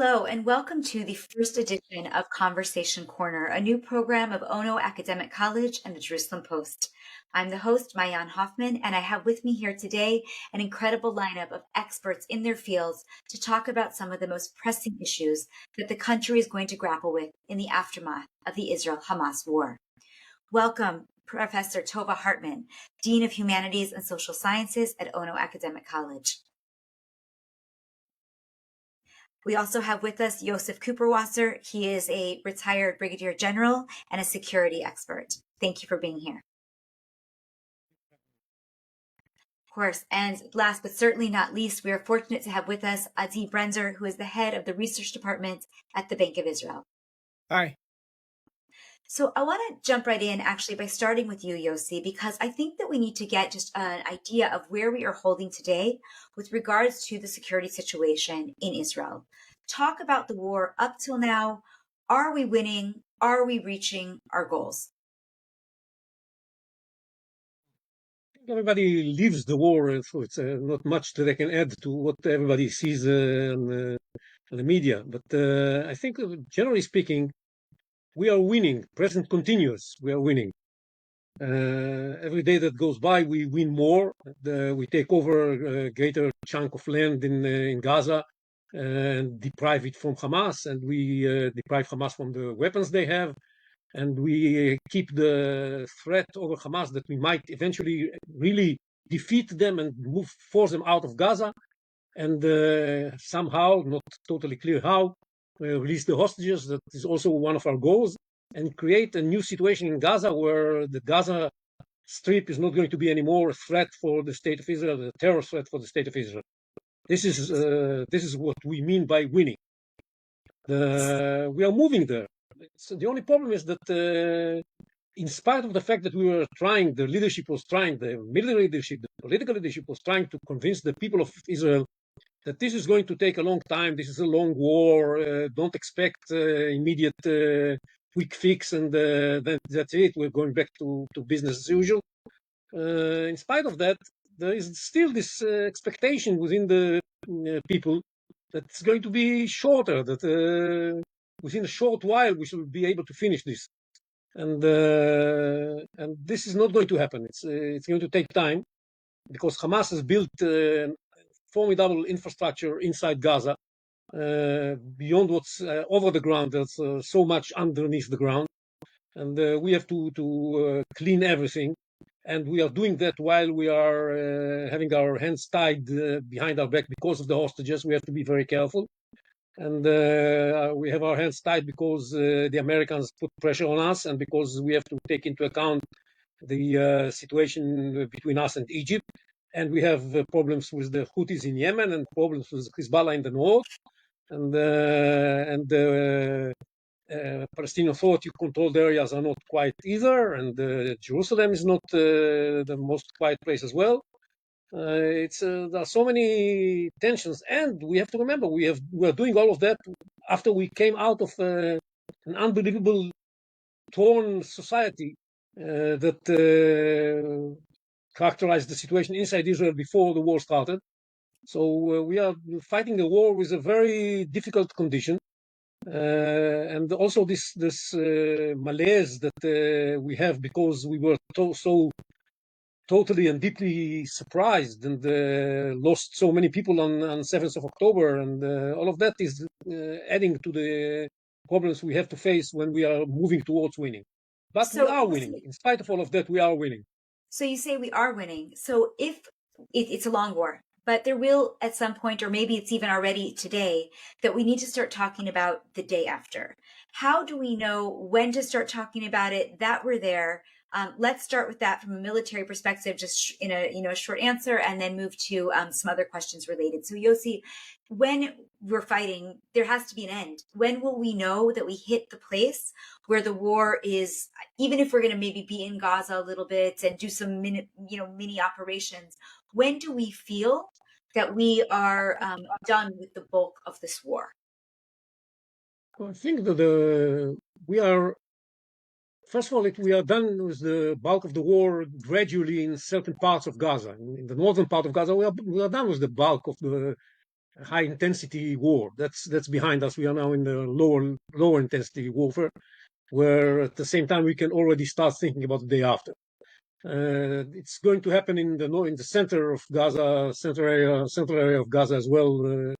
Hello, and welcome to the first edition of Conversation Corner, a new program of Ono Academic College and the Jerusalem Post. I'm the host, Mayan Hoffman, and I have with me here today an incredible lineup of experts in their fields to talk about some of the most pressing issues that the country is going to grapple with in the aftermath of the Israel-Hamas war. Welcome, Professor Tova Hartman, Dean of Humanities and Social Sciences at Ono Academic College. We also have with us Yossi Kuperwasser. He is a retired brigadier general and a security expert. Thank you for being here. Of course, and last but certainly not least, we are fortunate to have with us Adi Brenzer, who is the head of the research department at the Bank of Israel. Hi. So I want to jump right in actually by starting with you, Yossi, because I think that we need to get just an idea of where we are holding today with regards to the security situation in Israel. Talk about the war up till now. Are we winning? Are we reaching our goals? Everybody leaves the war, so it's not much that I can add to what everybody sees on the media. But I think, generally speaking, we are winning. Present continuous. We are winning. Every day that goes by, we win more. We take over a greater chunk of land in Gaza and deprive it from Hamas, and we deprive Hamas from the weapons they have. And we keep the threat over Hamas that we might eventually really defeat them and force them out of Gaza, and somehow, not totally clear how, release the hostages. That is also one of our goals, and create a new situation in Gaza where the Gaza Strip is not going to be anymore a threat for the state of Israel, a terror threat for the state of Israel. This is what we mean by winning. We are moving there. So the only problem is that in spite of the fact that we were trying, the leadership was trying, the military leadership, the political leadership was trying to convince the people of Israel that this is going to take a long time, this is a long war, don't expect immediate quick fix, and that's it, we're going back to business as usual. In spite of that, there is still this expectation within the people that it's going to be shorter, that within a short while we should be able to finish this. And this is not going to happen. It's going to take time, because Hamas has built formidable infrastructure inside Gaza, beyond what's over the ground. There's so much underneath the ground, and we have to clean everything. And we are doing that while we are having our hands tied behind our back because of the hostages. We have to be very careful. And we have our hands tied because the Americans put pressure on us, and because we have to take into account the situation between us and Egypt. And we have problems with the Houthis in Yemen, and problems with Hezbollah in the north. And Palestinian Authority-controlled areas are not quiet either, and Jerusalem is not the most quiet place as well. There are so many tensions, and we have to remember we are doing all of that after we came out of an unbelievable torn society that characterized the situation inside Israel before the war started. So we are fighting a war with a very difficult condition. And also this malaise that we have because we were so totally and deeply surprised and lost so many people on 7th of October, and all of that is adding to the problems we have to face when we are moving towards winning. But we are winning. In spite of all of that, we are winning. So you say we are winning. So if it's a long war, but there will at some point, or maybe it's even already today, that we need to start talking about the day after. How do we know when to start talking about it, that we're there? Let's start with that from a military perspective, just in a short answer, and then move to some other questions related. So Yossi, when we're fighting, there has to be an end. When will we know that we hit the place where the war is, even if we're going to maybe be in Gaza a little bit and do some mini operations, when do we feel that we are done with the bulk of this war? Well, I think that we are, first of all, we are done with the bulk of the war gradually in certain parts of Gaza. In the northern part of Gaza, we are done with the bulk of the high intensity war. That's behind us. We are now in the lower intensity warfare, where at the same time we can already start thinking about the day after. It's going to happen in the center of Gaza, central area of Gaza as well,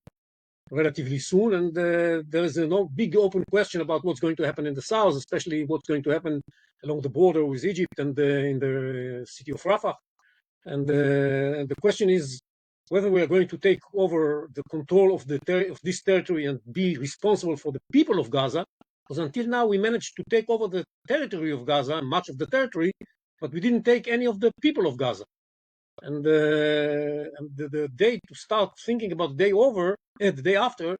relatively soon. And there is a big open question about what's going to happen in the south, especially what's going to happen along the border with Egypt and in the city of Rafah. And the question is whether we are going to take over the control of this territory and be responsible for the people of Gaza. Because until now we managed to take over the territory of Gaza, much of the territory, but we didn't take any of the people of Gaza. And the day to start thinking about the day after,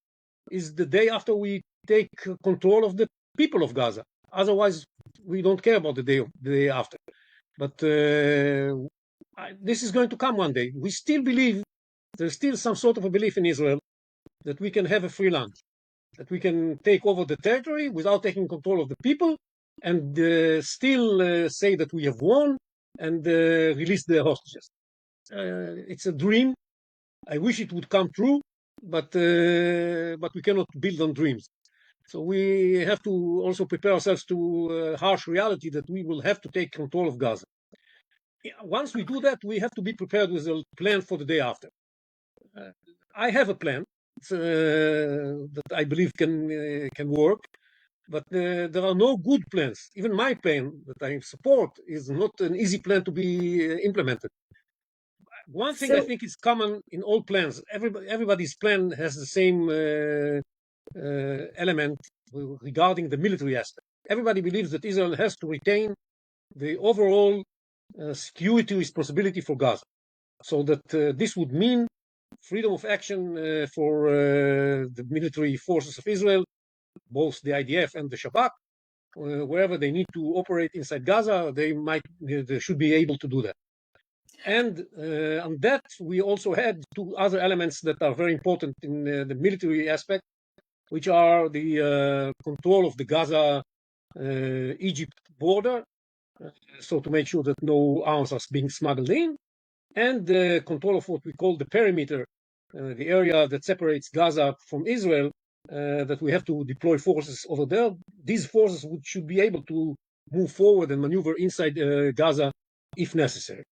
is the day after we take control of the people of Gaza. Otherwise, we don't care about the day after. But this is going to come one day. We still believe, there's still some sort of a belief in Israel that we can have a free land, that we can take over the territory without taking control of the people, and still say that we have won and release the hostages. It's a dream. I wish it would come true, but we cannot build on dreams. So we have to also prepare ourselves to harsh reality that we will have to take control of Gaza. Once we do that, we have to be prepared with a plan for the day after. I have a plan that I believe can work, but there are no good plans. Even my plan that I support is not an easy plan to be implemented. One thing I think is common in all plans. Everybody's plan has the same element regarding the military aspect. Everybody believes that Israel has to retain the overall security responsibility for Gaza, so that this would mean freedom of action for the military forces of Israel, both the IDF and the Shabak. Wherever they need to operate inside Gaza, they should be able to do that. And on that, we also had two other elements that are very important in the military aspect, which are the control of the Gaza-Egypt border, so to make sure that no arms are being smuggled in, and the control of what we call the perimeter, the area that separates Gaza from Israel, that we have to deploy forces over there. These forces should be able to move forward and maneuver inside Gaza if necessary.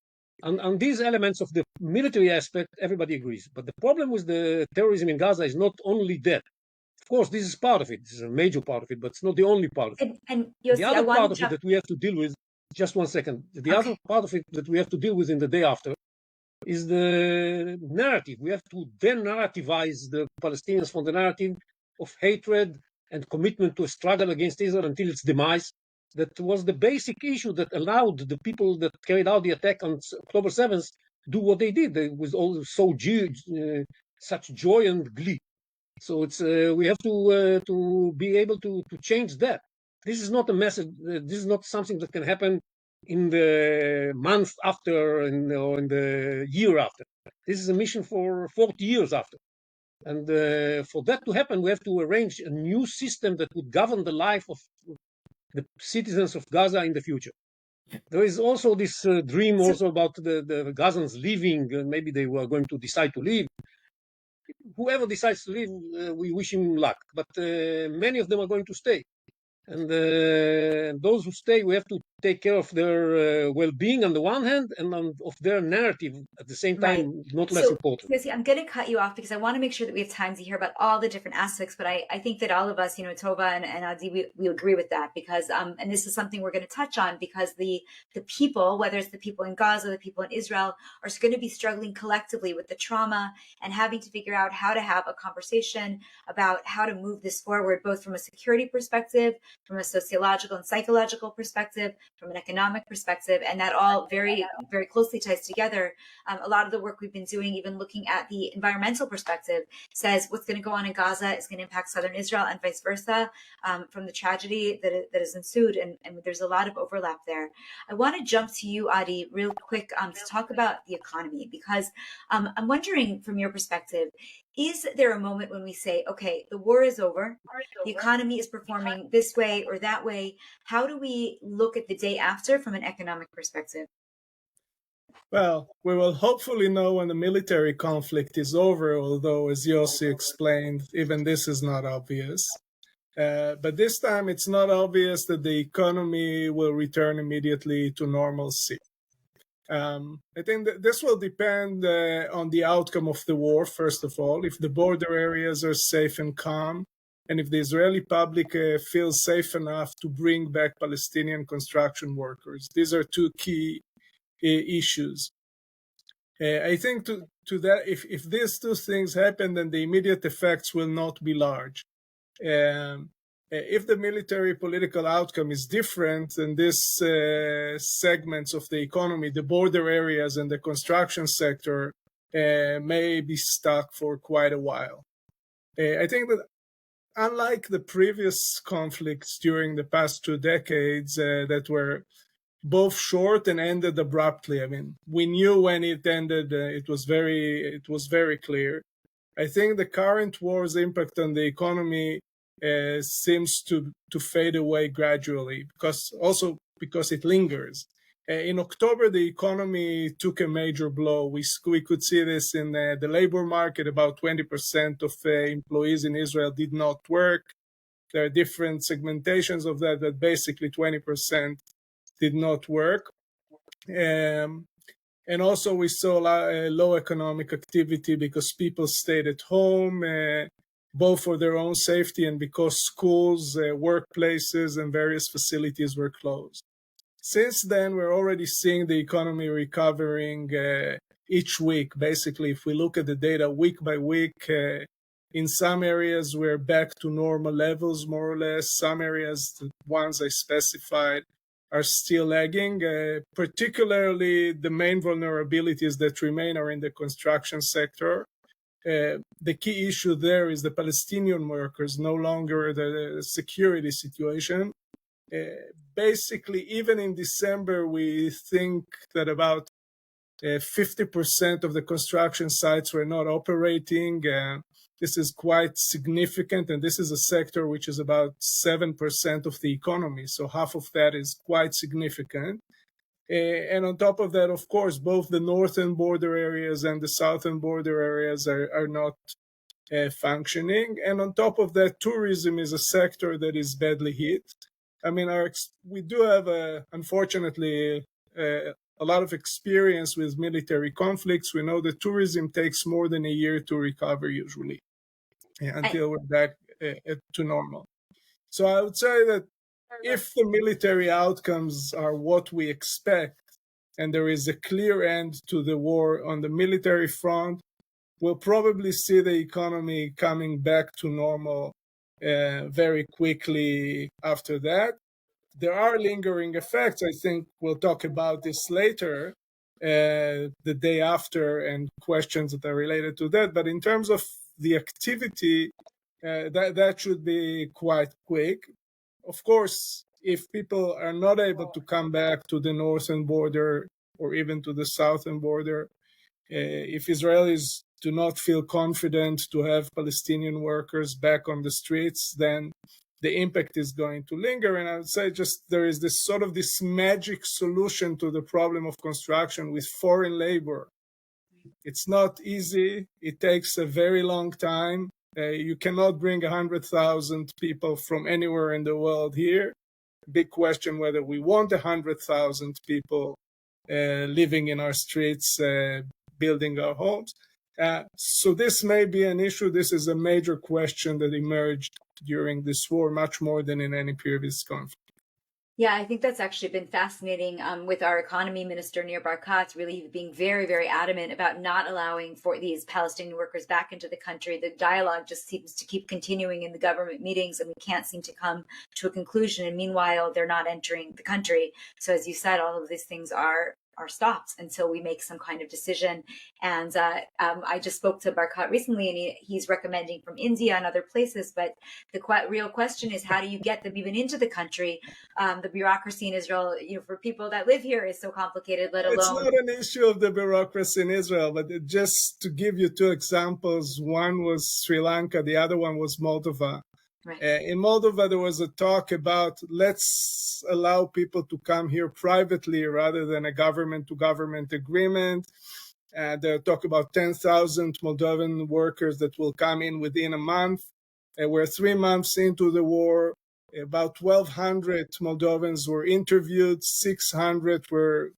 On these elements of the military aspect, everybody agrees. But the problem with the terrorism in Gaza is not only that. Of course, this is part of it. This is a major part of it, but it's not the only part of it. And Yossi, the other part of it that we have to deal with, just one second. The other part of it that we have to deal with in the day after is the narrative. We have to then narrativize the Palestinians from the narrative of hatred and commitment to a struggle against Israel until its demise. That was the basic issue that allowed the people that carried out the attack on October 7th do what they did. It was all such joy and glee. So it's we have to be able to change that. This is not a message. This is not something that can happen in the month after or in the year after. This is a mission for 40 years after. And for that to happen, we have to arrange a new system that would govern the life of the citizens of Gaza in the future. There is also this dream also about the Gazans leaving. Maybe they were going to decide to leave. Whoever decides to leave, we wish him luck. But many of them are going to stay. And those who stay, we have to take care of their well-being on the one hand, and of their narrative at the same time, not less important. Yossi, I'm going to cut you off because I want to make sure that we have time to hear about all the different aspects. But I think that all of us, Tova and Adi, we agree with that because, and this is something we're going to touch on because the people, whether it's the people in Gaza, the people in Israel, are going to be struggling collectively with the trauma and having to figure out how to have a conversation about how to move this forward, both from a security perspective, from a sociological and psychological perspective, from an economic perspective, and that all very, very closely ties together. A lot of the work we've been doing, even looking at the environmental perspective, says what's going to go on in Gaza is going to impact southern Israel and vice versa, from the tragedy that has ensued, and there's a lot of overlap there. I want to jump to you, Adi, real quick to talk about the economy, because I'm wondering from your perspective, is there a moment when we say, okay, the war is over, the economy is performing this way or that way? How do we look at the day after from an economic perspective? Well, we will hopefully know when the military conflict is over, although, as Yossi explained, even this is not obvious. But this time it's not obvious that the economy will return immediately to normalcy. I think that this will depend on the outcome of the war, first of all, if the border areas are safe and calm, and if the Israeli public feels safe enough to bring back Palestinian construction workers. These are two key issues. I think to that, if these two things happen, then the immediate effects will not be large. If the military political outcome is different, then these segments of the economy, the border areas and the construction sector, may be stuck for quite a while. I think that unlike the previous conflicts during the past 2 decades that were both short and ended abruptly. I mean, we knew when it ended. It was very clear. I think the current war's impact on the economy seems to fade away gradually, because it lingers. In October, the economy took a major blow. We could see this in the labor market. About 20% of employees in Israel did not work. There are different segmentations of that, but basically 20% did not work. And also we saw low economic activity because people stayed at home, both for their own safety and because schools, workplaces, and various facilities were closed. Since then, we're already seeing the economy recovering each week. Basically, if we look at the data week by week, in some areas we're back to normal levels, more or less. Some areas, the ones I specified, are still lagging. Particularly, the main vulnerabilities that remain are in the construction sector. The key issue there is the Palestinian workers, no longer the security situation. Basically, even in December, we think that about 50% of the construction sites were not operating. This is quite significant, and this is a sector which is about 7% of the economy, so half of that is quite significant. And on top of that, of course, both the northern border areas and the southern border areas are not functioning. And on top of that, tourism is a sector that is badly hit. I mean, we do have, unfortunately, a lot of experience with military conflicts. We know that tourism takes more than a year to recover usually, until we're back to normal. So I would say that if the military outcomes are what we expect, and there is a clear end to the war on the military front, we'll probably see the economy coming back to normal very quickly after that. There are lingering effects. I think we'll talk about this later, the day after, and questions that are related to that. But in terms of the activity, that should be quite quick. Of course, if people are not able to come back to the northern border or even to the southern border, if Israelis do not feel confident to have Palestinian workers back on the streets, then the impact is going to linger. And I would say just there is this magic solution to the problem of construction with foreign labor. It's not easy. It takes a very long time. You cannot bring 100,000 people from anywhere in the world here. Big question whether we want 100,000 people living in our streets, building our homes. So this may be an issue. This is a major question that emerged during this war, much more than in any previous conflict. Yeah, I think that's actually been fascinating with our economy minister, Nir Barkat, really being very, very adamant about not allowing for these Palestinian workers back into the country. The dialogue just seems to keep continuing in the government meetings, and we can't seem to come to a conclusion. And meanwhile, they're not entering the country. So as you said, all of these things are stopped until we make some kind of decision. And I just spoke to Barkat recently, and he's recommending from India and other places. But the real question is, how do you get them even into the country? The bureaucracy in Israel, for people that live here, is so complicated, let alone... It's not an issue of the bureaucracy in Israel, but just to give you two examples, one was Sri Lanka, the other one was Moldova. Right. In Moldova, there was a talk about let's allow people to come here privately rather than a government-to-government agreement. They talk about 10,000 Moldovan workers that will come in within a month. We're 3 months into the war. About 1,200 Moldovans were interviewed, 600 were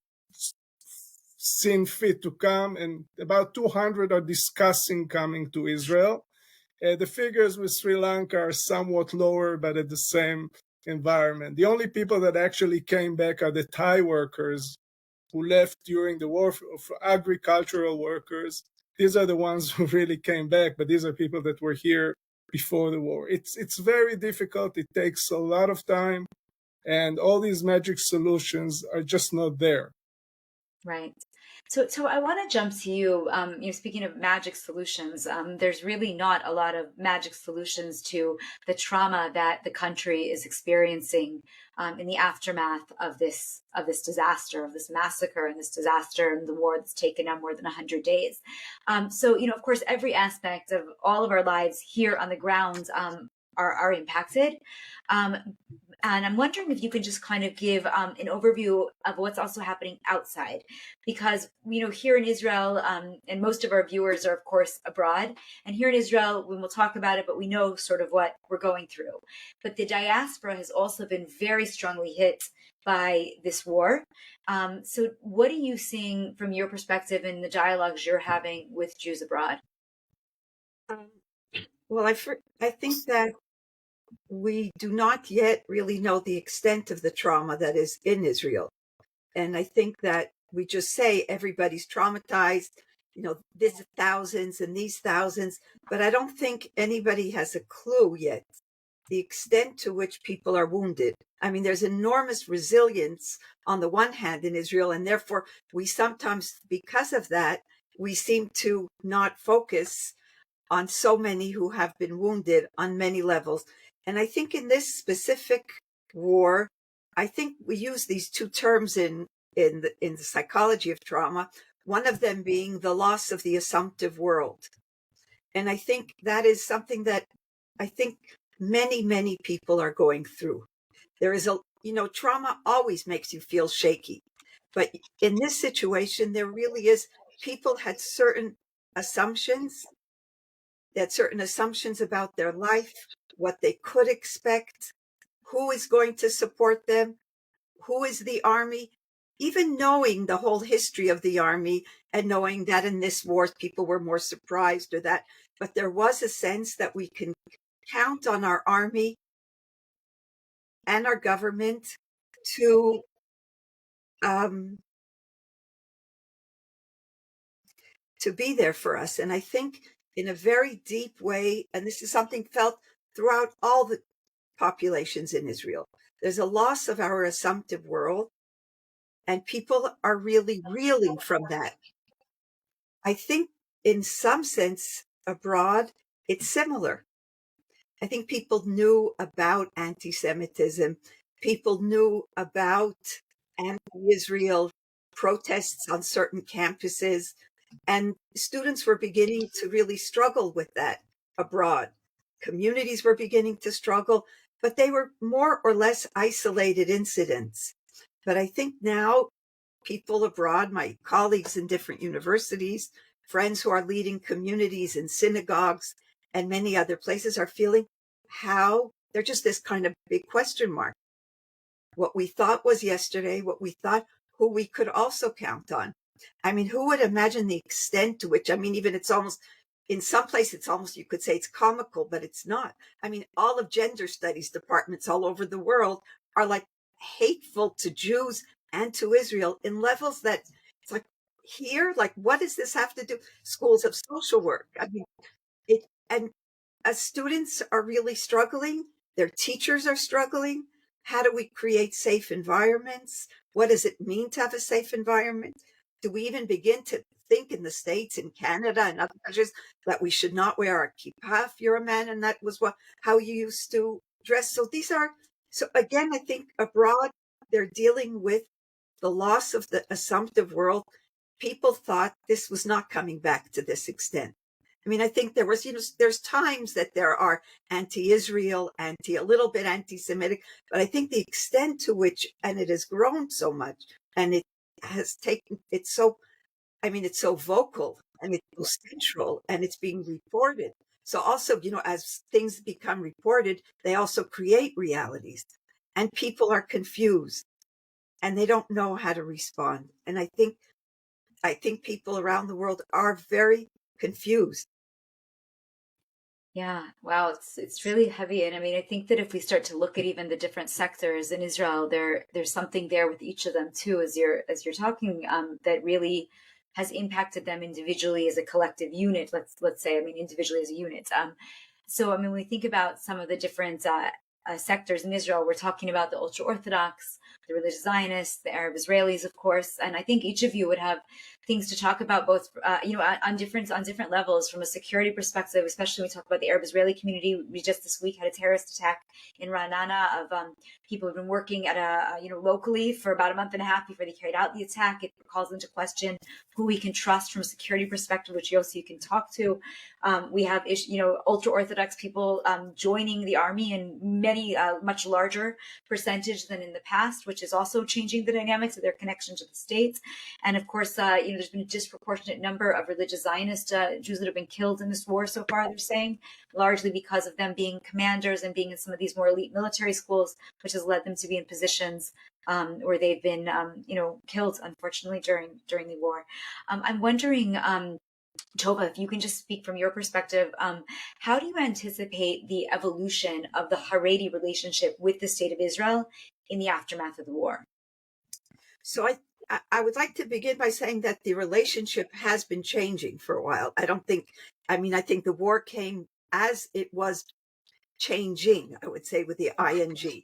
seen fit to come, and about 200 are discussing coming to Israel. The figures with Sri Lanka are somewhat lower, but at the same environment. The only people that actually came back are the Thai workers who left during the war, for agricultural workers. These are the ones who really came back, but these are people that were here before the war. It's very difficult. It takes a lot of time, and all these magic solutions are just not there. Right. So I want to jump to you. Speaking of magic solutions, there's really not a lot of magic solutions to the trauma that the country is experiencing in the aftermath of this disaster, of this massacre, and this disaster, and the war that's taken now more than 100 days. So of course, every aspect of all of our lives here on the ground are impacted. And I'm wondering if you can just kind of give an overview of what's also happening outside, because here in Israel, and most of our viewers are of course abroad, and here in Israel, we will talk about it, but we know sort of what we're going through. But the diaspora has also been very strongly hit by this war. So what are you seeing from your perspective in the dialogues you're having with Jews abroad? Well, I think that we do not yet really know the extent of the trauma that is in Israel. And I think that we just say everybody's traumatized, this thousands and these thousands, but I don't think anybody has a clue yet the extent to which people are wounded. I mean, there's enormous resilience on the one hand in Israel, and therefore we sometimes, because of that, we seem to not focus on so many who have been wounded on many levels. And I think in this specific war, I think we use these two terms in the psychology of trauma, one of them being the loss of the assumptive world. And I think that is something that I think many, many people are going through. There is trauma always makes you feel shaky. But in this situation, there really is, people had certain assumptions about their life, what they could expect, who is going to support them, who is the army, even knowing the whole history of the army and knowing that in this war people were more surprised or that, but there was a sense that we can count on our army and our government to be there for us. And I think in a very deep way, and this is something felt throughout all the populations in Israel, there's a loss of our assumptive world, and people are really reeling from that. I think in some sense abroad, it's similar. I think people knew about anti-Semitism. People knew about anti-Israel protests on certain campuses. And students were beginning to really struggle with that abroad. Communities were beginning to struggle, but they were more or less isolated incidents. But I think now people abroad, my colleagues in different universities, friends who are leading communities in synagogues and many other places are feeling how they're just this kind of big question mark. What we thought was yesterday, what we thought, who we could also count on. I mean, who would imagine the extent to which, I mean, even it's almost, in some places, it's almost, you could say it's comical, but it's not. I mean, all of gender studies departments all over the world are like hateful to Jews and to Israel in levels that it's like here, like, what does this have to do? Schools of social work. I mean, and as students are really struggling, their teachers are struggling. How do we create safe environments? What does it mean to have a safe environment? Do we even begin to think in the States, in Canada, and other countries that we should not wear a kippah if you're a man, and that was how you used to dress? So again, I think abroad, they're dealing with the loss of the assumptive world. People thought this was not coming back to this extent. I mean, I think there was, there's times that there are anti-Israel, a little bit anti-Semitic, but I think the extent to which, and it has grown so much, and it has taken, it's so, I mean, it's so vocal and it's so central and it's being reported. So also, as things become reported, they also create realities and people are confused and they don't know how to respond. And I think people around the world are very confused. Yeah, wow, it's really heavy. And I mean, I think that if we start to look at even the different sectors in Israel, there's something there with each of them too, as you're talking, that really has impacted them individually as a collective unit. Let's say, I mean, individually as a unit. So I mean, when we think about some of the different sectors in Israel, we're talking about the ultra Orthodox, the religious Zionists, the Arab Israelis, of course, and I think each of you would have things to talk about, both on different levels from a security perspective. Especially when we talk about the Arab Israeli community. We just this week had a terrorist attack in Ra'anana of people who've been working at locally for about a month and a half before they carried out the attack. It calls into question who we can trust from a security perspective, which Yossi you can talk to. We have ultra Orthodox people joining the army in many much larger percentage than in the past, which is also changing the dynamics of their connection to the states. And of course, there's been a disproportionate number of religious Zionist Jews that have been killed in this war so far, they're saying, largely because of them being commanders and being in some of these more elite military schools, which has led them to be in positions where they've been, killed, unfortunately, during the war. I'm wondering, Tova, if you can just speak from your perspective, how do you anticipate the evolution of the Haredi relationship with the state of Israel in the aftermath of the war? So I would like to begin by saying that the relationship has been changing for a while. I think the war came as it was changing, I would say, with the ing.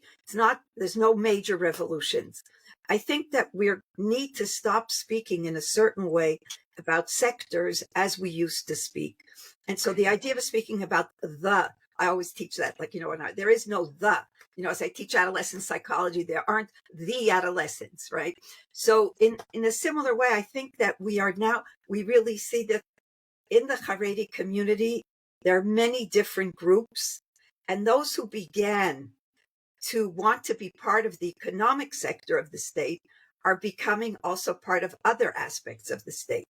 There's no major revolutions. I think that we need to stop speaking in a certain way about sectors as we used to speak. And so the idea of speaking about I always teach that, there is no as I teach adolescent psychology, there aren't the adolescents, right? So in a similar way, I think that we really see that in the Haredi community, there are many different groups, and those who began to want to be part of the economic sector of the state are becoming also part of other aspects of the state.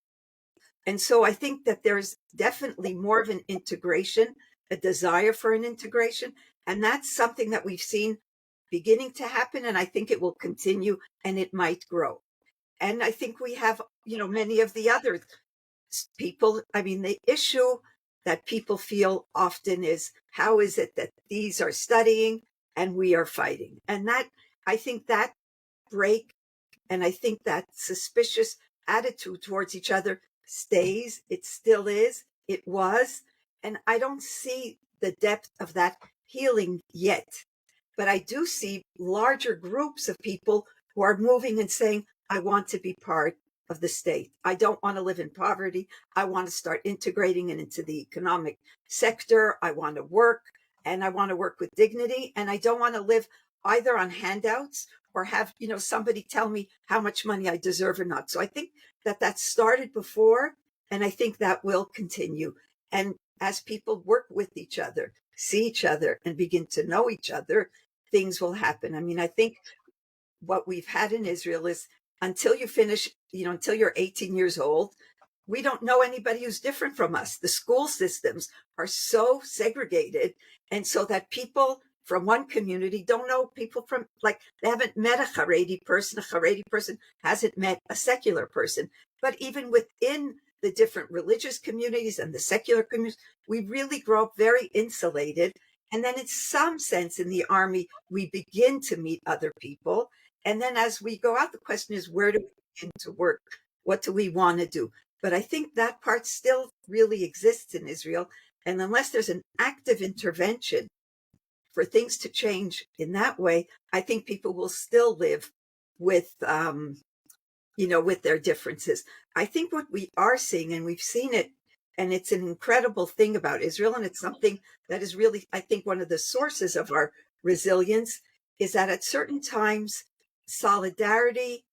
And so I think that there's definitely more of an integration, a desire for an integration. And that's something that we've seen beginning to happen. And I think it will continue and it might grow. And I think we have, many of the other people. I mean, the issue that people feel often is, how is it that these are studying and we are fighting? And I think that break, and I think that suspicious attitude towards each other stays. It still is. It was. And I don't see the depth of that healing yet. But I do see larger groups of people who are moving and saying, I want to be part of the state. I don't want to live in poverty. I want to start integrating it into the economic sector. I want to work, and I want to work with dignity. And I don't want to live either on handouts or have, somebody tell me how much money I deserve or not. So I think that started before, and I think that will continue. And as people work with each other, see each other, and begin to know each other, things will happen. I mean, I think what we've had in Israel is, until you finish, until you're 18 years old, we don't know anybody who's different from us. The school systems are so segregated, and so that people from one community don't know people from, they haven't met a Haredi person hasn't met a secular person. But even within the different religious communities and the secular communities, we really grow up very insulated. And then in some sense in the army, we begin to meet other people. And then as we go out, the question is, where do we begin to work? What do we want to do? But I think that part still really exists in Israel. And unless there's an active intervention for things to change in that way, I think people will still live with, with their differences. I think what we are seeing, and we've seen it, and it's an incredible thing about Israel, and it's something that is really, I think, one of the sources of our resilience, is that at certain times, solidarity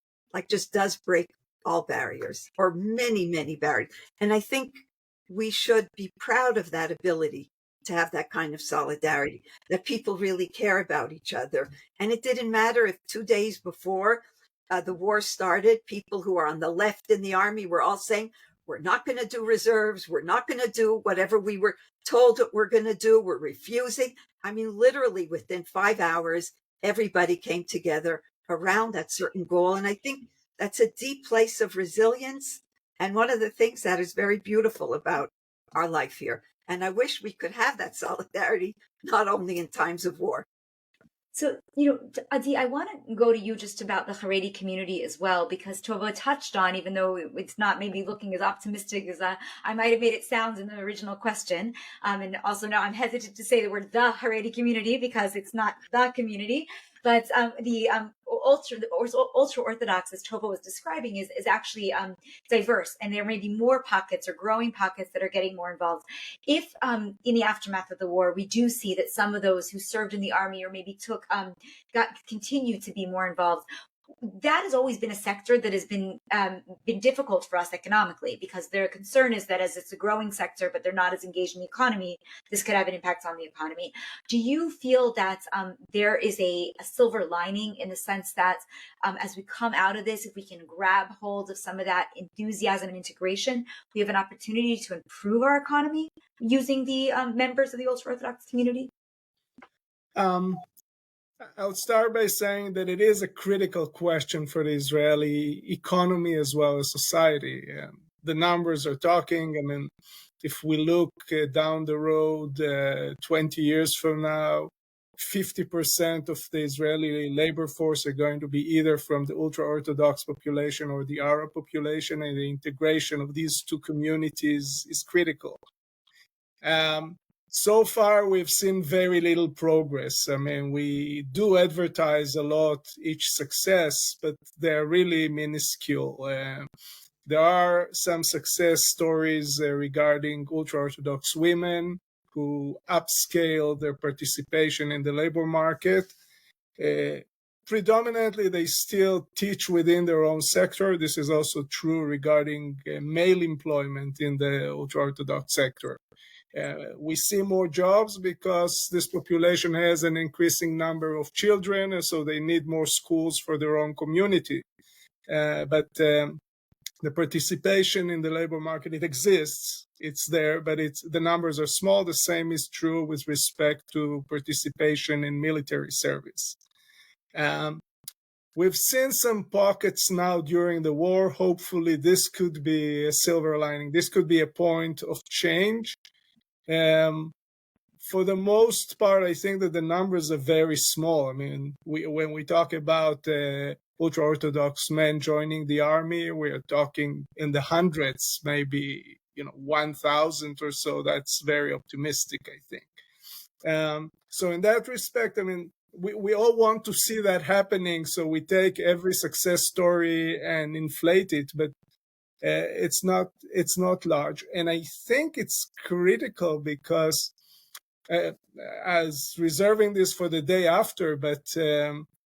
just does break all barriers, or many, many barriers. And I think we should be proud of that ability to have that kind of solidarity, that people really care about each other. And it didn't matter if 2 days before the war started, people who are on the left in the army were all saying, we're not going to do reserves. We're not going to do whatever we were told that we're going to do. We're refusing. I mean, literally within 5 hours, everybody came together around that certain goal. And I think that's a deep place of resilience. And one of the things that is very beautiful about our life here. And I wish we could have that solidarity, not only in times of war. So, Adi, I want to go to you just about the Haredi community as well, because Tova touched on, even though it's not maybe looking as optimistic as I might have made it sound in the original question. And also now I'm hesitant to say the word the Haredi community because it's not the community. But the ultra Orthodox, as Tova was describing, is actually diverse, and there may be more pockets or growing pockets that are getting more involved. If in the aftermath of the war, we do see that some of those who served in the army or maybe continue to be more involved, that has always been a sector that has been difficult for us economically, because their concern is that as it's a growing sector, but they're not as engaged in the economy, this could have an impact on the economy. Do you feel that there is a silver lining in the sense that as we come out of this, if we can grab hold of some of that enthusiasm and integration, we have an opportunity to improve our economy using the members of the ultra-Orthodox community? I'll start by saying that it is a critical question for the Israeli economy as well as society. The numbers are talking. I mean, if we look down the road 20 years from now, 50% of the Israeli labor force are going to be either from the ultra-Orthodox population or the Arab population, and the integration of these two communities is critical. So far, we've seen very little progress. I mean, we do advertise a lot each success, but they're really minuscule. There are some success stories regarding ultra-Orthodox women who upscale their participation in the labor market. Predominantly, they still teach within their own sector. This is also true regarding male employment in the ultra-Orthodox sector. We see more jobs because this population has an increasing number of children, and so they need more schools for their own community. But the participation in the labor market, it exists, it's there, but the numbers are small. The same is true with respect to participation in military service. We've seen some pockets now during the war. Hopefully this could be a silver lining. This could be a point of change. For the most part, I think that the numbers are very small. I mean, when we talk about ultra-Orthodox men joining the army, we are talking in the hundreds, maybe 1,000 or so. That's very optimistic, I think. So in that respect, I mean, we all want to see that happening. So we take every success story and inflate it, but it's not large. And I think it's critical because as reserving this for the day after, but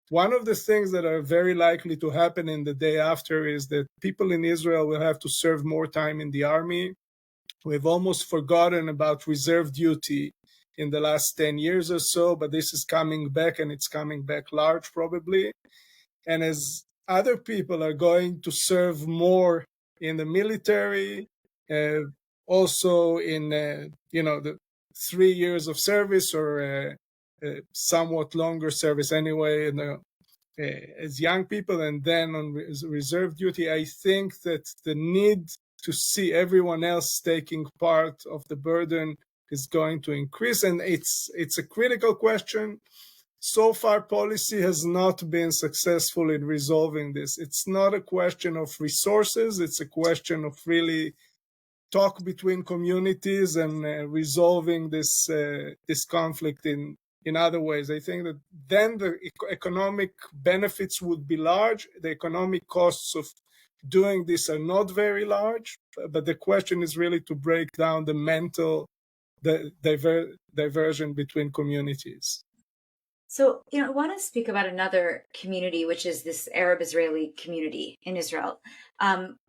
one of the things that are very likely to happen in the day after is that people in Israel will have to serve more time in the army. We've almost forgotten about reserve duty in the last 10 years or so, but this is coming back, and it's coming back large probably. And as other people are going to serve more in the military, also in the 3 years of service or somewhat longer service anyway, as young people, and then on reserve duty, I think that the need to see everyone else taking part of the burden is going to increase, and it's a critical question. So far, policy has not been successful in resolving this. It's not a question of resources. It's a question of really talk between communities and resolving this conflict in other ways. I think that then the economic benefits would be large. The economic costs of doing this are not very large, but the question is really to break down the mental diversion between communities. So, I want to speak about another community, which is this Arab Israeli community in Israel.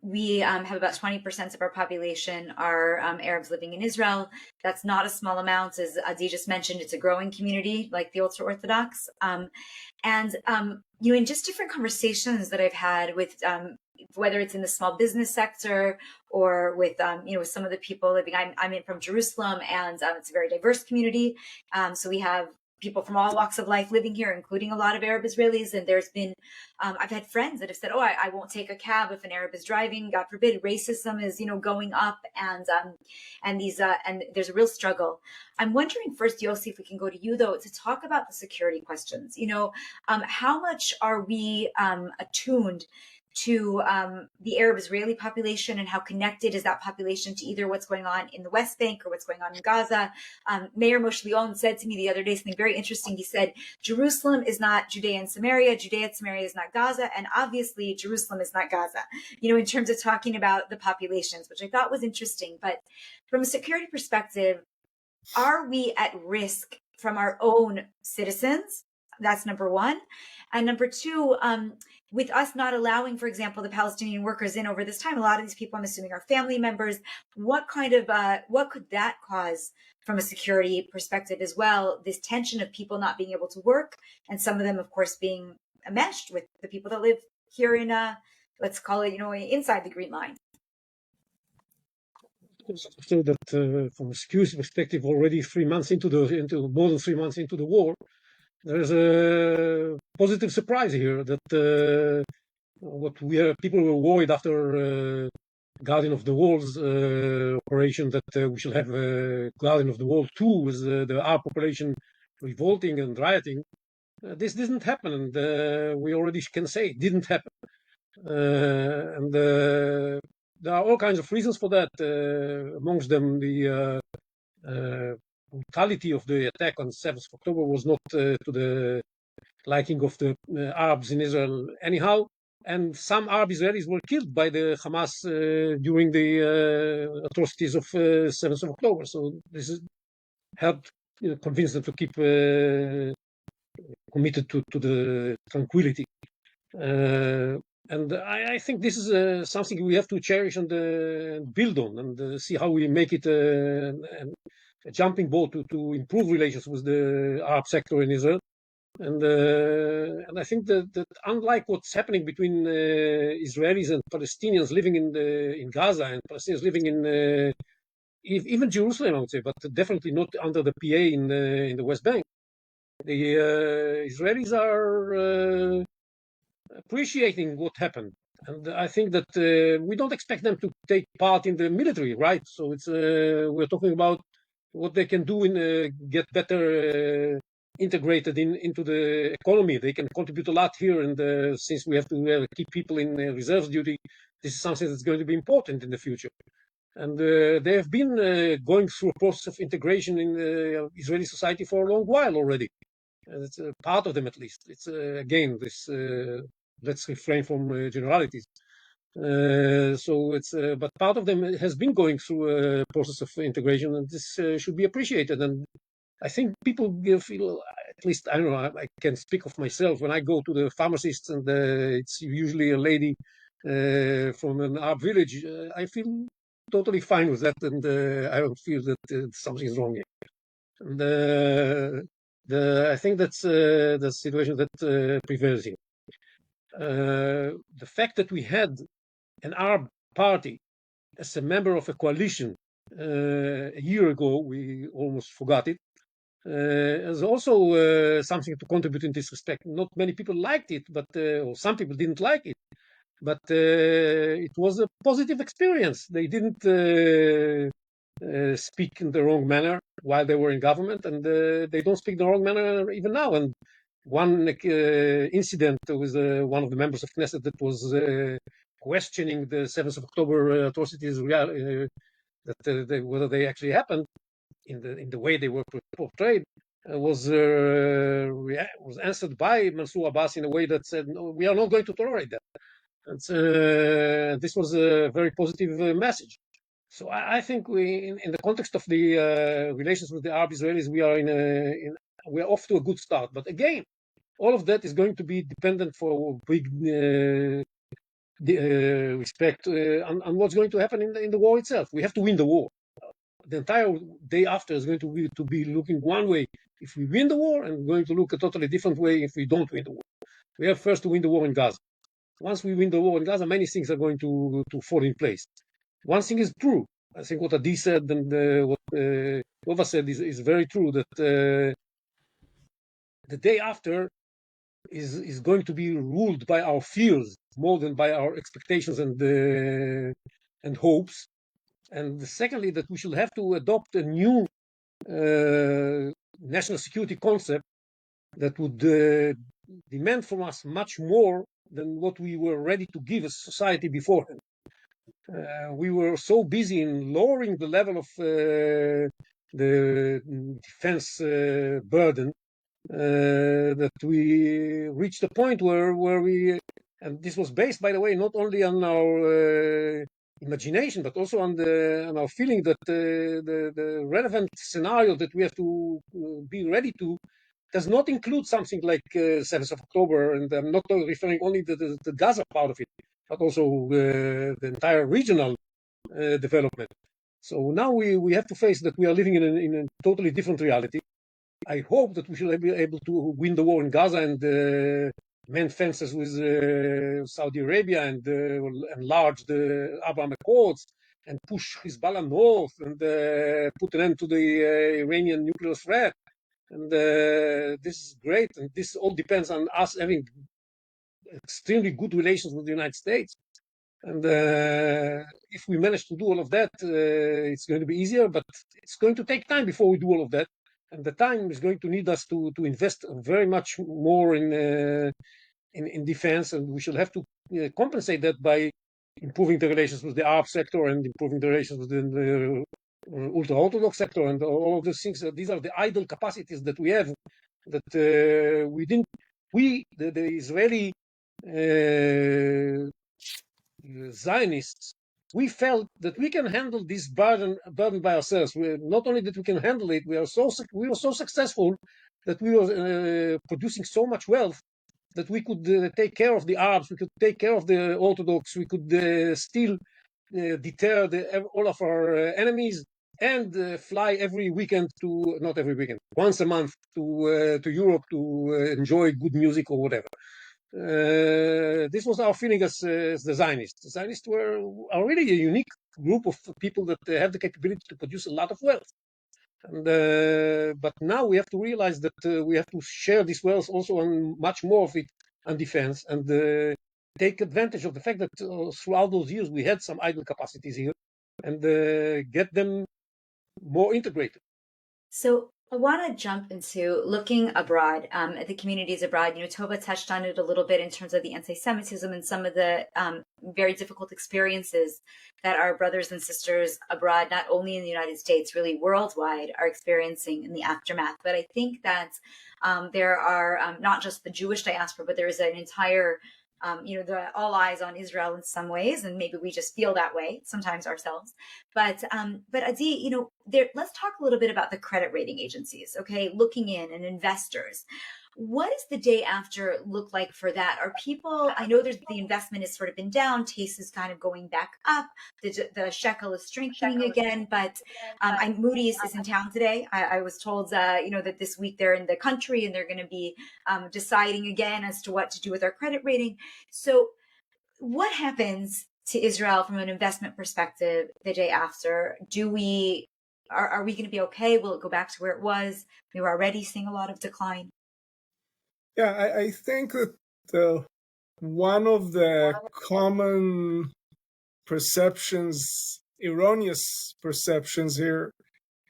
We have about 20% of our population are Arabs living in Israel. That's not a small amount. As Adi just mentioned, it's a growing community like the ultra Orthodox. In just different conversations that I've had with whether it's in the small business sector or with with some of the people living. I'm in from Jerusalem, and it's a very diverse community. So we have people from all walks of life living here, including a lot of Arab Israelis. And there's been, I've had friends that have said, "Oh, I won't take a cab if an Arab is driving. God forbid, racism is, going up, and there's a real struggle." I'm wondering first, Yossi, if we can go to you though to talk about the security questions. How much are we attuned to the Arab Israeli population, and how connected is that population to either what's going on in the West Bank or what's going on in Gaza? Mayor Moshe Leon said to me the other day something very interesting. He said, Jerusalem is not Judea and Samaria and Samaria is not Gaza, and obviously Jerusalem is not Gaza, in terms of talking about the populations, which I thought was interesting. But from a security perspective, are we at risk from our own citizens? That's number one. And number two, with us not allowing, for example, the Palestinian workers in over this time, a lot of these people, I'm assuming, are family members. What could that cause from a security perspective as well? This tension of people not being able to work, and some of them, of course, being enmeshed with the people that live here in, let's call it, inside the Green Line. So that from a security perspective, already more than 3 months into the war, there is a positive surprise here that people were worried after Guardian of the Walls operation that we shall have Guardian of the Wall 2 with the Arab population revolting and rioting. This didn't happen, and we already can say it didn't happen. And there are all kinds of reasons for that. Amongst them, the brutality of the attack on 7th of October was not to the liking of the Arabs in Israel anyhow. And some Arab Israelis were killed by the Hamas during the atrocities of 7th of October. So this has helped convince them to keep committed to the tranquility. And I think this is something we have to cherish and build on, and see how we make it a jumping boat to improve relations with the Arab sector in Israel. And I think that unlike what's happening between Israelis and Palestinians living in Gaza and Palestinians living in even Jerusalem, I would say, but definitely not under the PA in the West Bank, the Israelis are appreciating what happened. And I think that we don't expect them to take part in the military, right? So it's we're talking about what they can do in get better integrated into the economy. They can contribute a lot here, and since we have to keep people in reserves duty, this is something that's going to be important in the future. And they have been going through a process of integration in Israeli society for a long while already. And it's part of them, at least. It's again this. Let's refrain from generalities. So it's, but part of them has been going through a process of integration, and this should be appreciated. And I think people feel, at least I don't know, I can speak of myself when I go to the pharmacist, and it's usually a lady from an Arab village. I feel totally fine with that, and I don't feel that something is wrong here. And I think that's the situation that prevails here. The fact that we had an Arab party as a member of a coalition a year ago, we almost forgot it, is also something to contribute in this respect. Not many people liked it, but or some people didn't like it, but it was a positive experience. They didn't speak in the wrong manner while they were in government, and they don't speak the wrong manner even now. And one incident with one of the members of Knesset that was questioning the 7th of October atrocities, whether they actually happened in the way they were portrayed, was answered by Mansour Abbas in a way that said, "No, we are not going to tolerate that." And this was a very positive message. So I think in the context of the relations with the Arab Israelis, we are in we are off to a good start. But again, all of that is going to be dependent for big respect on what's going to happen in the war itself. We have to win the war. The entire day after is going to be looking one way if we win the war, and going to look a totally different way if we don't win the war. We have first to win the war in Gaza. Once we win the war in Gaza, many things are going to fall in place. One thing is true. I think what Adi said and what Tova said is very true, that the day after is going to be ruled by our fears more than by our expectations and hopes. And secondly, that we should have to adopt a new national security concept that would demand from us much more than what we were ready to give as society beforehand. We were so busy in lowering the level of the defense burden that we reached a point where we, and this was based, by the way, not only on our imagination, but also on our feeling that the relevant scenario that we have to be ready to does not include something like 7th of October, and I'm not referring only to the Gaza part of it, but also the entire regional development. So now we have to face that we are living in a totally different reality. I hope that we shall be able to win the war in Gaza and mend fences with Saudi Arabia and enlarge the Abraham Accords and push Hezbollah north and put an end to the Iranian nuclear threat. And this is great. And this all depends on us having extremely good relations with the United States. And if we manage to do all of that, it's going to be easier, but it's going to take time before we do all of that. And the time is going to need us to invest very much more in defense, and we should have to compensate that by improving the relations with the Arab sector and improving the relations with the ultra-Orthodox sector and all of these things. These are the idle capacities that we have that the Israeli Zionists, we felt that we can handle this burden by ourselves. Not only that we can handle it, we were so successful that we were producing so much wealth that we could take care of the Arabs, we could take care of the Orthodox, we could still deter all of our enemies, and fly every weekend not every weekend, once a month to Europe to enjoy good music or whatever. This was our feeling as the Zionists. The Zionists are really a unique group of people that have the capability to produce a lot of wealth. And, but now we have to realize that we have to share this wealth also on much more of it on defense, and take advantage of the fact that throughout those years we had some idle capacities here, and get them more integrated. So I want to jump into looking abroad, at the communities abroad. You know, Tova touched on it a little bit in terms of the anti-Semitism and some of the very difficult experiences that our brothers and sisters abroad, not only in the United States, really worldwide, are experiencing in the aftermath. But I think that there are not just the Jewish diaspora, but there is an entire all eyes on Israel in some ways, and maybe we just feel that way sometimes ourselves. But Adi, let's talk a little bit about the credit rating agencies. Okay, looking in and investors. What does the day after look like for that? Are people? I know the investment has sort of been down. TASE is kind of going back up. The shekel is strengthening again. But Moody's is in town today. I was told that this week they're in the country and they're going to be deciding again as to what to do with our credit rating. So, what happens to Israel from an investment perspective the day after? Are we going to be okay? Will it go back to where it was? We were already seeing a lot of decline. Yeah, I think that one of the common perceptions, erroneous perceptions here,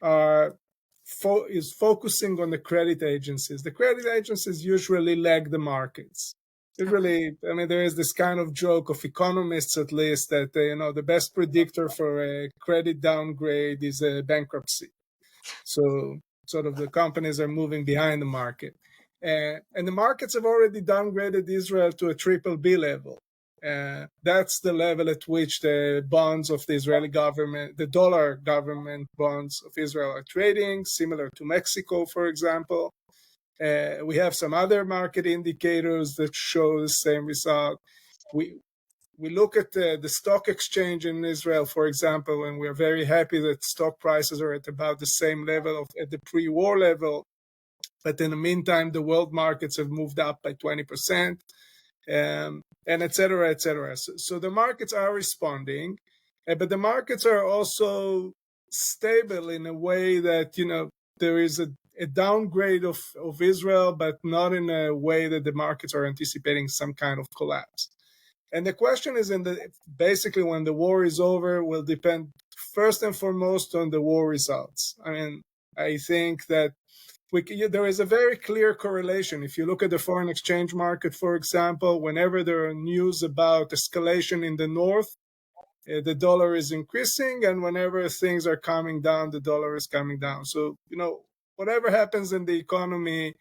is focusing on the credit agencies. The credit agencies usually lag the markets. Usually, I mean, there is this kind of joke of economists, at least, that the best predictor for a credit downgrade is a bankruptcy. So, sort of the companies are moving behind the market. And the markets have already downgraded Israel to a BBB level. That's the level at which the bonds of the Israeli government, the dollar government bonds of Israel, are trading, similar to Mexico, for example. We have some other market indicators that show the same result. We look at the stock exchange in Israel, for example, and we're very happy that stock prices are at about the same level at the pre-war level. But in the meantime, the world markets have moved up by 20%, and et cetera, et cetera. So the markets are responding, but the markets are also stable in a way that, there is a downgrade of Israel, but not in a way that the markets are anticipating some kind of collapse. And the question is, basically, when the war is over, will depend first and foremost on the war results. I mean, I think that there is a very clear correlation. If you look at the foreign exchange market, for example, whenever there are news about escalation in the north, the dollar is increasing, and whenever things are coming down, the dollar is coming down. So, whatever happens in the economy,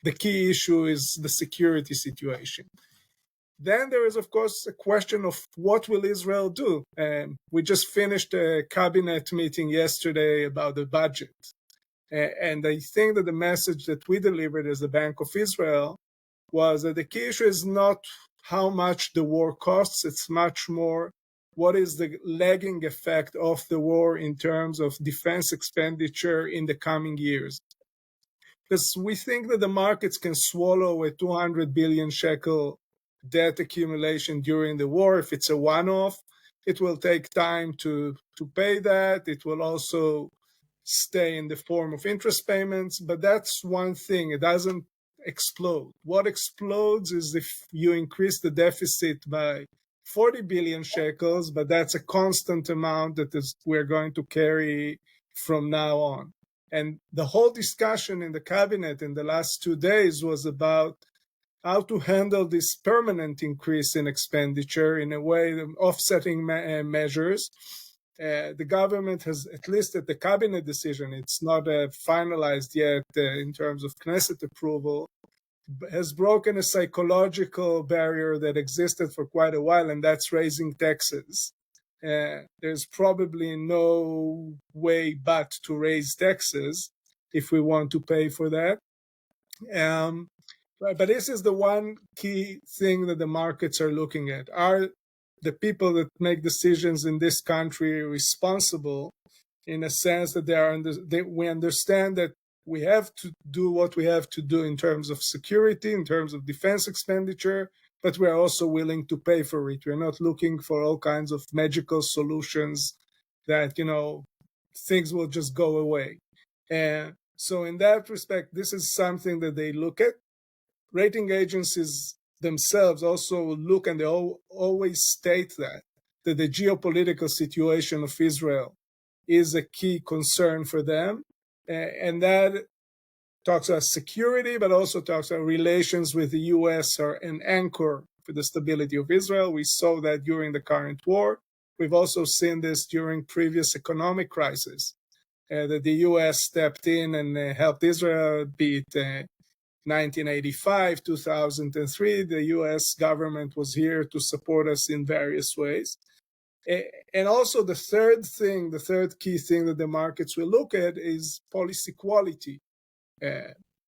the key issue is the security situation. Then there is, of course, a question of what will Israel do? We just finished a cabinet meeting yesterday about the budget. And I think that the message that we delivered as the Bank of Israel was that the key issue is not how much the war costs, it's much more what is the lagging effect of the war in terms of defense expenditure in the coming years. Because we think that the markets can swallow a 200 billion shekel debt accumulation during the war. If it's a one-off, it will take time to pay that. It will also stay in the form of interest payments, but that's one thing. It doesn't explode. What explodes is if you increase the deficit by 40 billion shekels, but that's a constant amount that we're going to carry from now on. And the whole discussion in the cabinet in the last 2 days was about how to handle this permanent increase in expenditure in a way of offsetting measures. The government has, at least at the cabinet decision, it's not finalized yet in terms of Knesset approval, has broken a psychological barrier that existed for quite a while, and that's raising taxes. There's probably no way but to raise taxes if we want to pay for that. But this is the one key thing that the markets are looking at. Are the people that make decisions in this country responsible in a sense that we understand that we have to do what we have to do in terms of security, in terms of defense expenditure, but we are also willing to pay for it. We're not looking for all kinds of magical solutions that, things will just go away. So in that respect, this is something that they look at. Rating agencies themselves also look, and they always state that the geopolitical situation of Israel is a key concern for them. And that talks about security, but also talks about relations with the U.S. are an anchor for the stability of Israel. We saw that during the current war. We've also seen this during previous economic crises, that the U.S. stepped in and helped Israel, be it 1985, 2003, the US government was here to support us in various ways. And also the third key thing that the markets will look at is policy quality.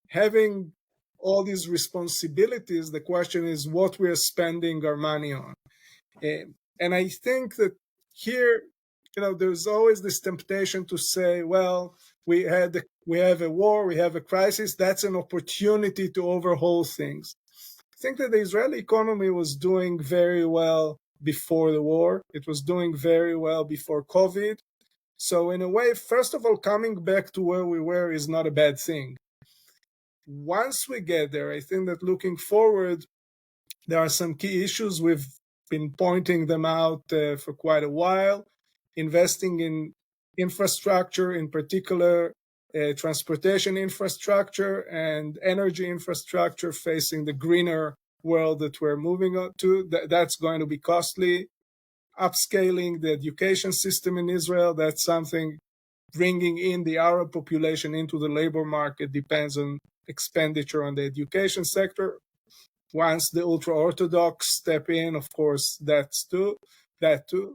Having all these responsibilities, the question is what we are spending our money on. And I think that here, there's always this temptation to say, well, we have a war, we have a crisis, that's an opportunity to overhaul things. I think that the Israeli economy was doing very well before the war. It was doing very well before COVID. So in a way, first of all, coming back to where we were is not a bad thing. Once we get there, I think that looking forward, there are some key issues. We've been pointing them out for quite a while. Investing in infrastructure, in particular transportation infrastructure and energy infrastructure facing the greener world that we're moving on to, that's going to be costly. Upscaling the education system in Israel, that's something. Bringing in the Arab population into the labor market depends on expenditure on the education sector. Once the ultra-Orthodox step in, of course, that too.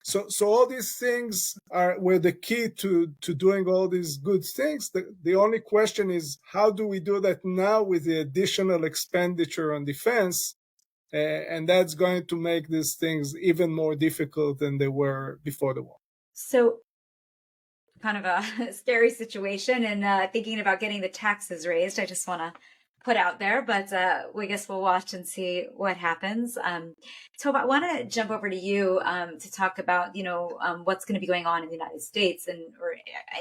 So all these things were the key to doing all these good things. The only question is, how do we do that now with the additional expenditure on defense? And that's going to make these things even more difficult than they were before the war. So kind of a scary situation, and thinking about getting the taxes raised. I just want to put out there, but we guess we'll watch and see what happens. Toba, I want to jump over to you to talk about, what's going to be going on in the United States and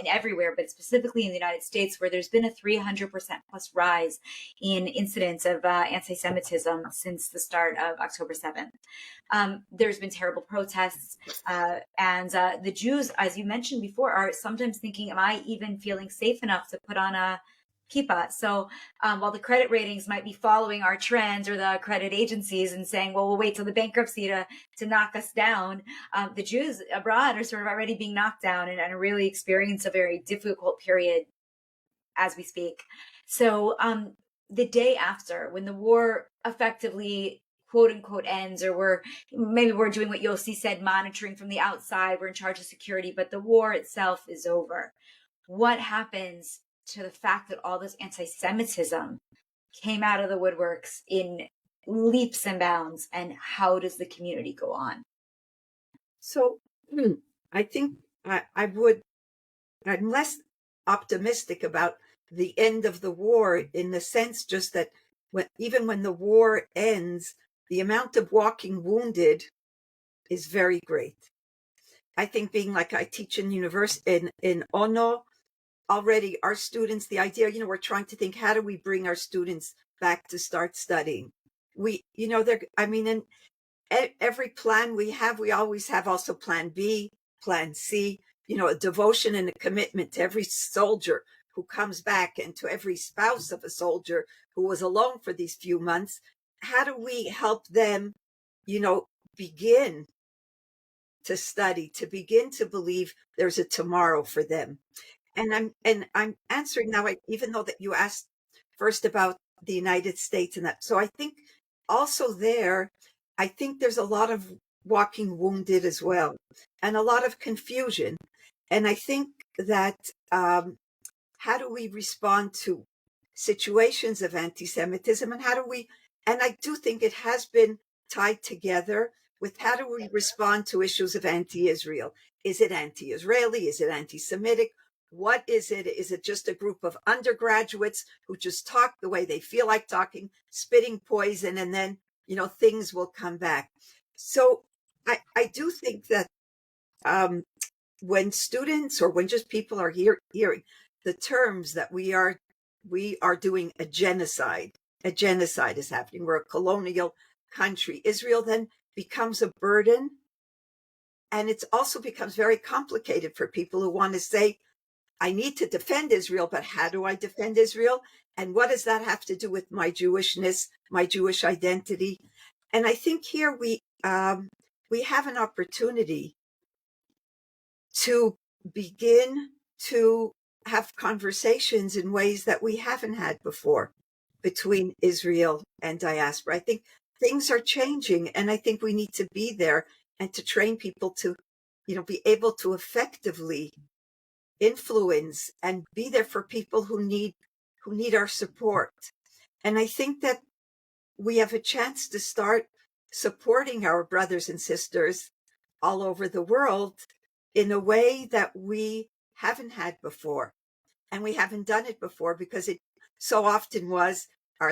everywhere, but specifically in the United States, where there's been a 300% plus rise in incidents of anti-Semitism since the start of October 7th. There's been terrible protests, and the Jews, as you mentioned before, are sometimes thinking, am I even feeling safe enough to put on a kippah? So while the credit ratings might be following our trends, or the credit agencies, and saying, well, we'll wait till the bankruptcy to knock us down, the Jews abroad are sort of already being knocked down and really experience a very difficult period as we speak. So the day after, when the war effectively quote unquote ends, or we're doing what Yossi said, monitoring from the outside, we're in charge of security, but the war itself is over. What happens to the fact that all this anti-Semitism came out of the woodworks in leaps and bounds, and how does the community go on? So I think I'm less optimistic about the end of the war, in the sense just that even when the war ends, the amount of walking wounded is very great. I think, being like I teach in university in Ono, already our students, the idea, we're trying to think, how do we bring our students back to start studying? In every plan we have, we always have also plan B, plan C, a devotion and a commitment to every soldier who comes back, and to every spouse of a soldier who was alone for these few months. How do we help them, begin to study, to begin to believe there's a tomorrow for them? And I'm answering now, even though that you asked first about the United States and that. So I think also there, I think there's a lot of walking wounded as well, and a lot of confusion. And I think that how do we respond to situations of anti-Semitism, and and I do think it has been tied together with how do we respond to issues of anti-Israel? Is it anti-Israeli? Is it anti-Semitic? What is it? Is it just a group of undergraduates who just talk the way they feel like talking, spitting poison, and then, things will come back? So I do think that when students, or when just people are hearing the terms that we are doing a genocide is happening, we're a colonial country, Israel then becomes a burden. And it also becomes very complicated for people who want to say, I need to defend Israel, but how do I defend Israel? And what does that have to do with my Jewishness, my Jewish identity? And I think here we have an opportunity to begin to have conversations in ways that we haven't had before between Israel and diaspora. I think things are changing, and I think we need to be there and to train people to, be able to effectively influence and be there for people who need our support. And I think that we have a chance to start supporting our brothers and sisters all over the world in a way that we haven't had before. And we haven't done it before because it so often was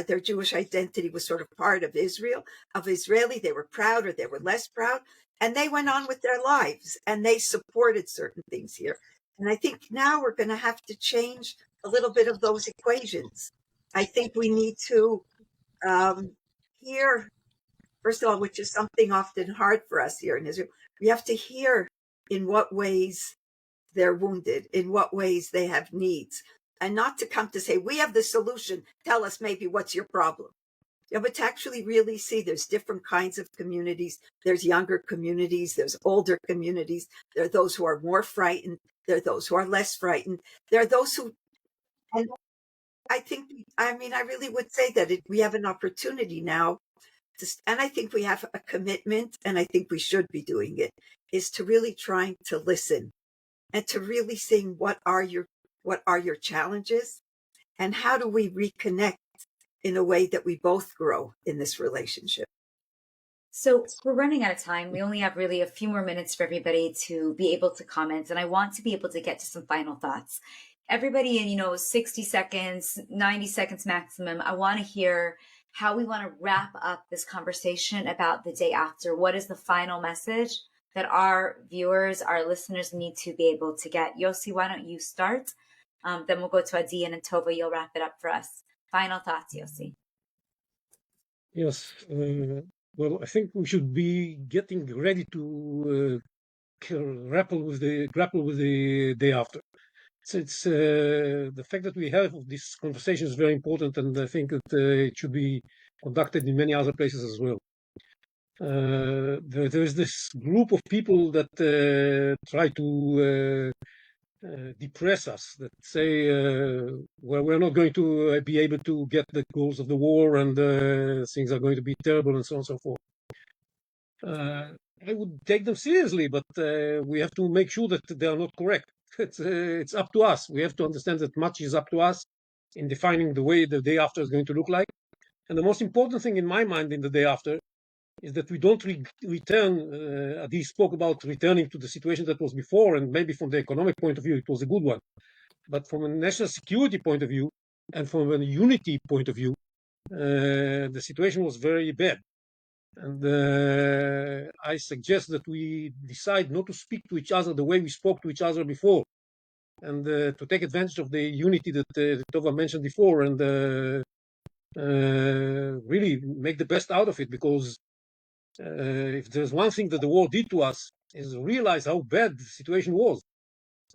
their Jewish identity was sort of part of Israel, of Israeli. They were proud or they were less proud, and they went on with their lives and they supported certain things here. And I think now we're going to have to change a little bit of those equations. I think we need to hear, first of all, which is something often hard for us here in Israel, we have to hear in what ways they're wounded, in what ways they have needs, and not to come to say, we have the solution, tell us maybe what's your problem. But to actually really see there's different kinds of communities. There's younger communities, there's older communities, there are those who are more frightened, there are those who are less frightened, there are those who, and I think, I really would say that we have an opportunity now, and I think we have a commitment, and I think we should be doing it, is to really trying to listen and to really seeing what are your challenges and how do we reconnect in a way that we both grow in this relationship. So we're running out of time. We only have really a few more minutes for everybody to be able to comment. And I want to be able to get to some final thoughts. Everybody in, 60 seconds, 90 seconds maximum, I want to hear how we want to wrap up this conversation about the day after. What is the final message that our viewers, our listeners need to be able to get? Yossi, why don't you start? Then we'll go to Adi, and then Tova, you'll wrap it up for us. Final thoughts, Yossi. Yes. Well, I think we should be getting ready to grapple with the day after. It's the fact that we have this conversation is very important, and I think that it should be conducted in many other places as well. There is this group of people that try to depress us, that say, well, we're not going to be able to get the goals of the war, and things are going to be terrible, and so on and so forth. I would take them seriously, but we have to make sure that they are not correct. It's up to us. We have to understand that much is up to us in defining the way the day after is going to look like. And the most important thing in my mind in the day after is that we don't return. Adi spoke about returning to the situation that was before, and maybe from the economic point of view, it was a good one. But from a national security point of view and from a unity point of view, the situation was very bad. And I suggest that we decide not to speak to each other the way we spoke to each other before, and to take advantage of the unity that Tova mentioned before, and really make the best out of it. Because if there's one thing that the war did to us, is realize how bad the situation was.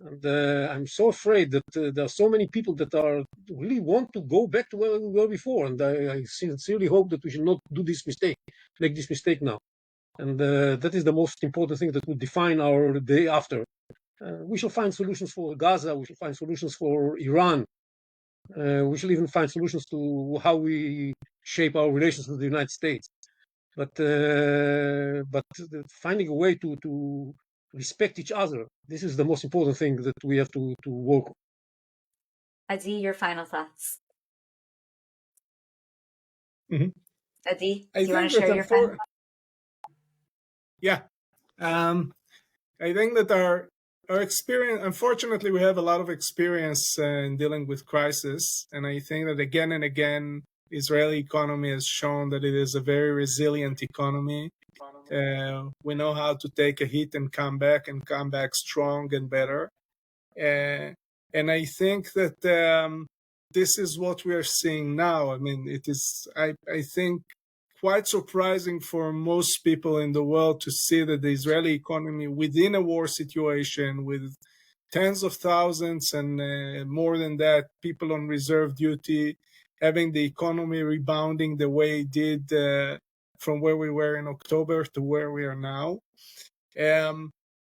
And I'm so afraid that there are so many people that are really want to go back to where we were before. And I sincerely hope that we should not do this mistake, make this mistake now. And that is the most important thing that will define our day after. We shall find solutions for Gaza. We shall find solutions for Iran. We shall even find solutions to how we shape our relations with the United States. But finding a way to respect each other, this is the most important thing that we have to work on. Adi, your final thoughts. Mm-hmm. Adi, do you want to share your final thoughts? Yeah. I think that our experience, unfortunately, we have a lot of experience in dealing with crisis. And I think that again and again, Israeli economy has shown that it is a very resilient economy. We know how to take a hit and come back strong and better. And I think that this is what we are seeing now. I mean, it is, I think, quite surprising for most people in the world to see that the Israeli economy within a war situation with tens of thousands and more than that, people on reserve duty, having the economy rebounding the way it did from where we were in October to where we are now.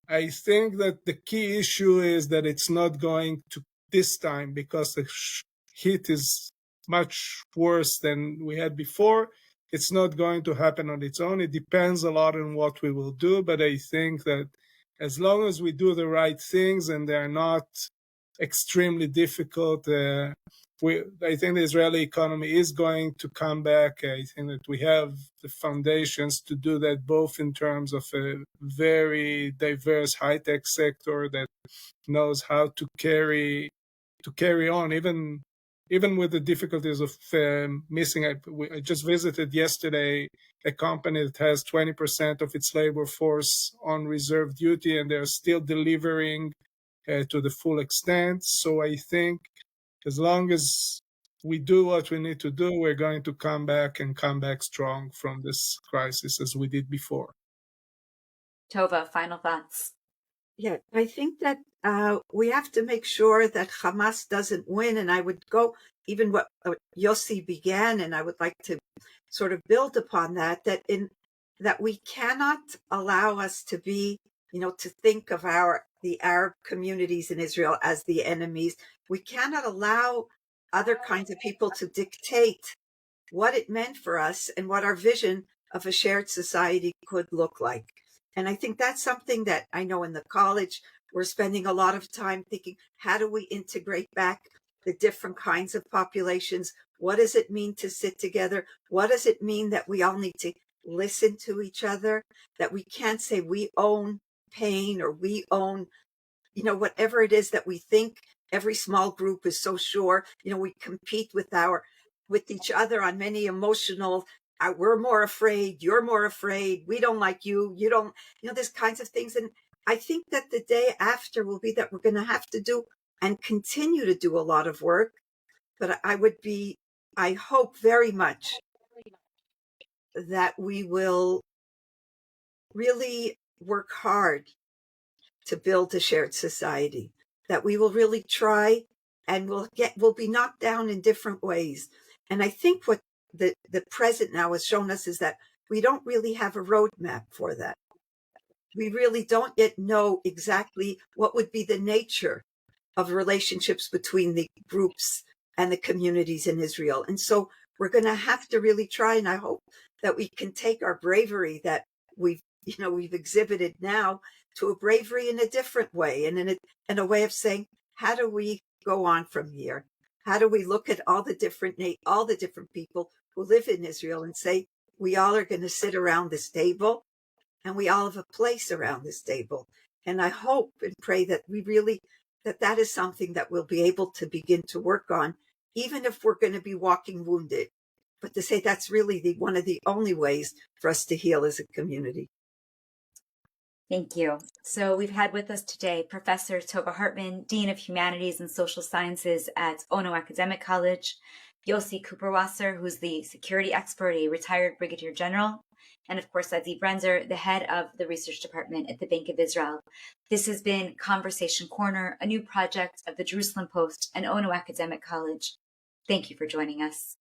I think that the key issue is that it's not going to this time, because the hit is much worse than we had before. It's not going to happen on its own. It depends a lot on what we will do, but I think that as long as we do the right things and they're not extremely difficult, I think the Israeli economy is going to come back. I think that we have the foundations to do that, both in terms of a very diverse high-tech sector that knows how to carry on, even with the difficulties of missing. I just visited yesterday a company that has 20% of its labor force on reserve duty, and they're still delivering to the full extent. So I think as long as we do what we need to do, we're going to come back strong from this crisis as we did before. Tova, final thoughts. Yeah, I think that we have to make sure that Hamas doesn't win. And I would go even what Yossi began, and I would like to sort of build upon that, that we cannot allow us to be, to think of the Arab communities in Israel as the enemies. We cannot allow other kinds of people to dictate what it meant for us and what our vision of a shared society could look like. And I think that's something that I know in the college, we're spending a lot of time thinking, how do we integrate back the different kinds of populations? What does it mean to sit together? What does it mean that we all need to listen to each other? That we can't say we own pain or we own, whatever it is that we think. Every small group is so sure, we compete with each other on many emotional, we're more afraid, you're more afraid, we don't like you don't, there's kinds of things. And I think that the day after will be that we're going to have to do and continue to do a lot of work. But I hope very much that we will really work hard to build a shared society, that we will really try, and we'll be knocked down in different ways. And I think what the present now has shown us is that we don't really have a roadmap for that. We really don't yet know exactly what would be the nature of relationships between the groups and the communities in Israel. And so we're going to have to really try. And I hope that we can take our bravery that we've exhibited now to a bravery in a different way, and in a way of saying, how do we go on from here? How do we look at all the different people who live in Israel and say, we all are going to sit around this table, and we all have a place around this table. And I hope and pray that that is something that we'll be able to begin to work on, even if we're going to be walking wounded. But to say that's really one of the only ways for us to heal as a community. Thank you. So we've had with us today Professor Tova Hartman, Dean of Humanities and Social Sciences at Ono Academic College, Yossi Kuperwasser, who's the security expert, a retired brigadier general, and of course, Adi Brenzer, the head of the research department at the Bank of Israel. This has been Conversation Corner, a new project of the Jerusalem Post and Ono Academic College. Thank you for joining us.